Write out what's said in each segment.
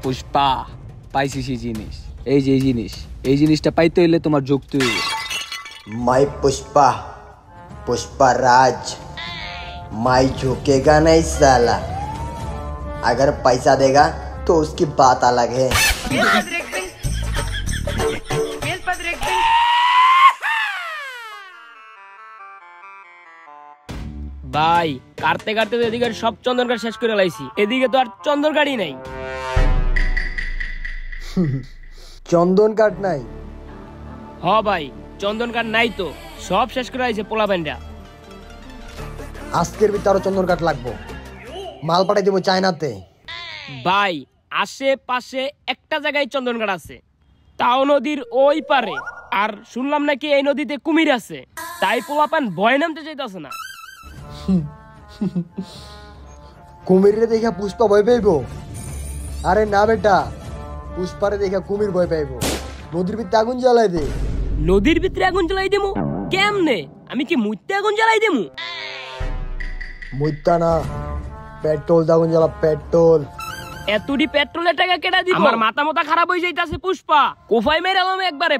পুষ্পা পাইছি সেই জিনিস, এই যে এই জিনিসটা পাইতে হইলে তোমার যুক্তি হইবে। मैं पुष्पा पुष्पा राज, मैं झुकेगा नहीं साला, अगर पैसा देगा तो उसकी बात अलग है। ভাই কাটতে কাটতে তো এদিকে সব চন্দন কাঠ শেষ করে লাইছি, এদিকে তো আর চন্দন কাঠই নাই। চন্দন কাঠ নাই? হ ভাই চন্দন কাঠ নাই তো, সব শেষ করে লাইছে পোলা প্যান্ডা। আজকের ভিতরে আরো চন্দন কাঠ লাগবো, মাল পাঠাই দেবো চায়নাতে। ভাই আশেপাশে একটা জায়গায় চন্দন কাঠ আছে, তাও নদীর ওই পারে, আর শুনলাম নাকি এই নদীতে কুমির আছে, তাই পোলা প্যান ভয় নামতে চাইতেছে না। কুমিরে দেখা পুষ্পা ভয় পাইবো? আরে না বেটা, পুষ্পারে দেখা কুমির ভয় পাইবো। নদীর ভিতরে আগুন জ্বালাই দে। নদীর ভিতরে আগুন জ্বালাই দেবো কেমনে? আমি কি মুইতে আগুন জ্বালাই দেবো? মুইতা না, পেট্রোল আগুন জ্বালা, পেট্রোল। এতটি পেট্রোলের টাকা কেটে দিব? আমার মাথা মাথা খারাপ হয়ে যাইতাছে পুষ্পা, কোফাই মেরালাম একবারে।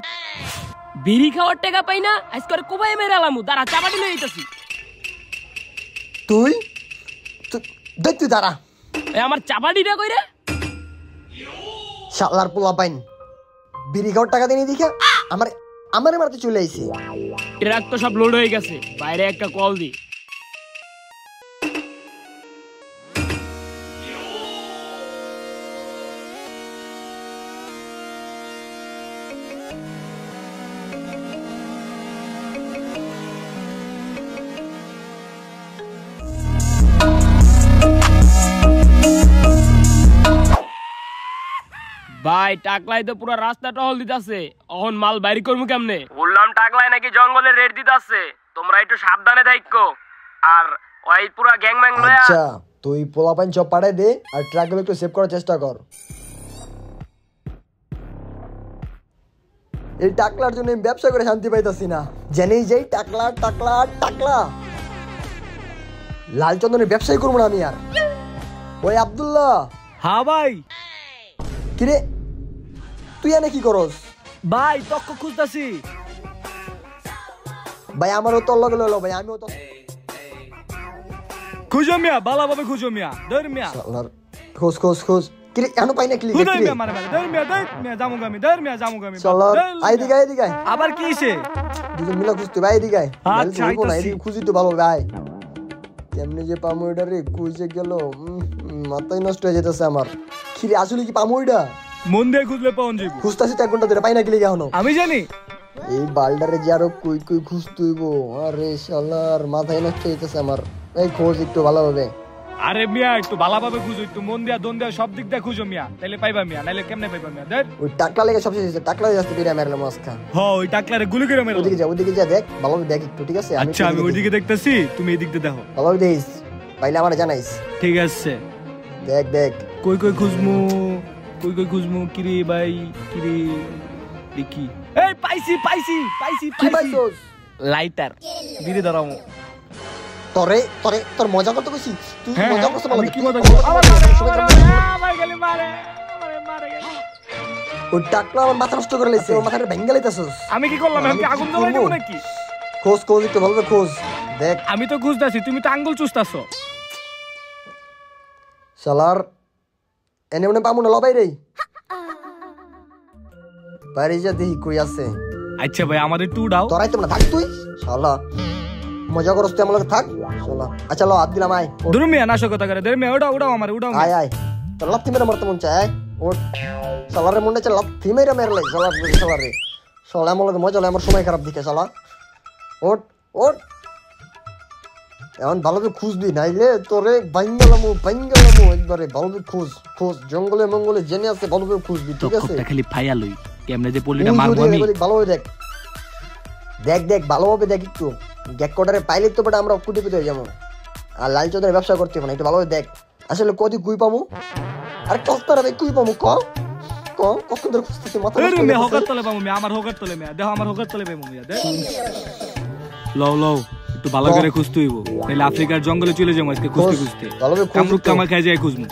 বিড়ি খাওয়ার টাকা পাই না, আজকে কোফাই মেরালাম, দাঁড়া চাপাটি লয়ে যাইতাছি। তুই দেখ, তুই দাঁড়া। আমার চাপাটিটা কইরে শালার পোলা পাইন বিড়ি খাওয়ার টাকা দেনি দেখা আমার মারতে চলে আইছে। ট্রাক তো সব লোড হয়ে গেছে, বাইরে একটা কল দি। ভাই টাকলাই তো পুরো রাস্তা টহল দিতাছে, এখন মাল বাইরে করবো কেমনে? বললাম টাকলাই নাকি জঙ্গলে রেড দিতাছে, তোমরা একটু সাবধানে থাকো। আর ওই পুরো গ্যাং ম্যাং লয়া। আচ্ছা তুই পোলা পাইন সব পাঠাই দে, আর ট্রাকগুলো একটু সেভ করার চেষ্টা কর। এই টাকলার জন্য আমি ব্যবসা করে শান্তি পাইতাছি না। জেনেই যাই টাকলা টাকলা টাকলা, লাল চন্দনের ব্যবসাই করবো না আমি আর। ওই আব্দুল্লাহ। হ্যাঁ ভাই। কিরে তুই এনে কি করস? ভাই তক্ক খুঁজতাছি। ভাই আমারও তোর লগে লইলো ভাই, আমিও তো খুঁজো মিয়া, ভালোভাবে খুঁজো মিয়া, ধর মিয়া। শালার খোঁজ খোঁজ খোঁজ। কিরে এনো পাই না ক্লিক খুঁজো মিয়া, মারে মারে ধর মিয়া, ধর মিয়া জামুগামি, ধর মিয়া জামুগামি। শালার আইদিকে আইদিকে আবার কি হইছে? দুজন মিলা খুঁজতে ভাই, এদিকে আচ্ছা আইতাছি। খুঁজি তো ভালো ভাই। কেমনে যে পামু এটা রে, কইছে গেল, মাথায় নষ্ট হয়ে যেতেছে আমার। খিরে আসলে কি পামু এটা? মন দিয়ে খুঁজলে পাওন যাইবো। খুঁজতাছি তো 1 ঘন্টা ধরে, পাই না ক্লিক এখনো। আমি জানি এই বালডারে যে আরো কই কই খুঁজতেইব। আরে শালার মাথায় নষ্ট হয়ে যেতেছে আমার। এই খোঁজ একটু ভালোভাবে। আরে মিয়া একটু ভালোভাবে খুঁজো, একটু মন দিয়া দন দিয়া সব দিক দিয়ে খুঁজো মিয়া, তাইলে পাইবা মিয়া, নাইলে কেমনে পাইবা মিয়া? ধর ওই টাকলা লেগে সব শেষ হয়েছে, টাকলা যাচ্ছে বেরিয়ে মেরলে মাছখা। হ্যাঁ ওই টাকলারে গুলি করে মেরো। ওদিকে যা দেখ, ভালোভাবে দেখ একটু, ঠিক আছে? আচ্ছা আমি ওইদিকে দেখতেছি, তুমি এই দিক দিয়ে দেখো। ভালোভাবে দেখিস, পাইলে আমার জানাইস। ঠিক আছে দেখ দেখ কই কই খুঁজমু, কই কই খুঁজমু। কিরে ভাই কিরে, দেখি। এই পাইছি পাইছি পাইছি কি পাইছি। পাইছস? লাইটার। বিড়ি ধরামু। তোর মজা করতে কইছি, তুই হ্যাঁ, মজা করছ বল। আমি কি মজা করব? আমার গেলে মারে, মারে গেলে। ওই টাকলা আমার মাথা নষ্ট করে লাইছে, ওর মাথাটা ভেঙে লাইতাছস। আমি কি করলাম? আমি কি আগুন জ্বালাই দেব নাকি? খোঁজ খোঁজ একটু ভালোভাবে খোঁজ দেখ। আমি তো খুঁজতাছি, তুমি তো আঙ্গুল চুষতাছো। শালার এনে মনে পামু না লবাই রে, বাইরে যা দেখি কই আছে। আচ্ছা ভাই আমাদের টু দাও। তোরাই তো না থাক তুই, শালা মজা করছ তুই আমার লগে থাক শালা। আচ্ছা ল হাত দিলাম, আয় ধরু মিয়া নাশকতা করে, ধরু মিয়া ওটাও ওটাও আমার ওটাও। আয় আয়, তোর লাথি মেরে মারতে মন চায়। ওঠ শালারে মনে চায় লাথি মেরে মেরলে শালার শালারে। শালা আমার লগে মজা হলে আমার সময় খারাপ দিকে শালা। ওঠ ওঠ, এখন ভালোভাবে খুঁজবি, নাইলে তোরে বাইঙ্গালামু একবারে। ভালোভাবে খোঁজ খোঁজ, জঙ্গলে মঙ্গলে জেনে আছে, ভালোভাবে খুঁজবি, ঠিক আছে? খালি ফাইয়া লই, কেমনে যে পলিটা মারবো আমি। ভালোভাবে দেখ দেখ দেখ, ভালোভাবে দেখ একটু। গ্যাক কোটারে পাইলে তো বেটা আমরা কুটিপতি হয়ে যাবো, আর লাল চৌধুরী ব্যবসা করতে হবে না। একটু ভালোভাবে দেখ আসলে কদি কুই পামু, আর কস্তারা দেখ কুই পামু। কখন ধরে খুঁজতেছি, মাথা হোকার তলে পাবো মিয়া, আমার হোকার তলে মিয়া, দেখো আমার হোকার তলে পাবো মিয়া। দেখ লও লও একটু ভালো করে খুঁজতে হইব, তাহলে আফ্রিকার জঙ্গলে চলে যাবো আজকে খুঁজতে খুঁজতে। কামরুক কামা খাই যায় খুঁজবো।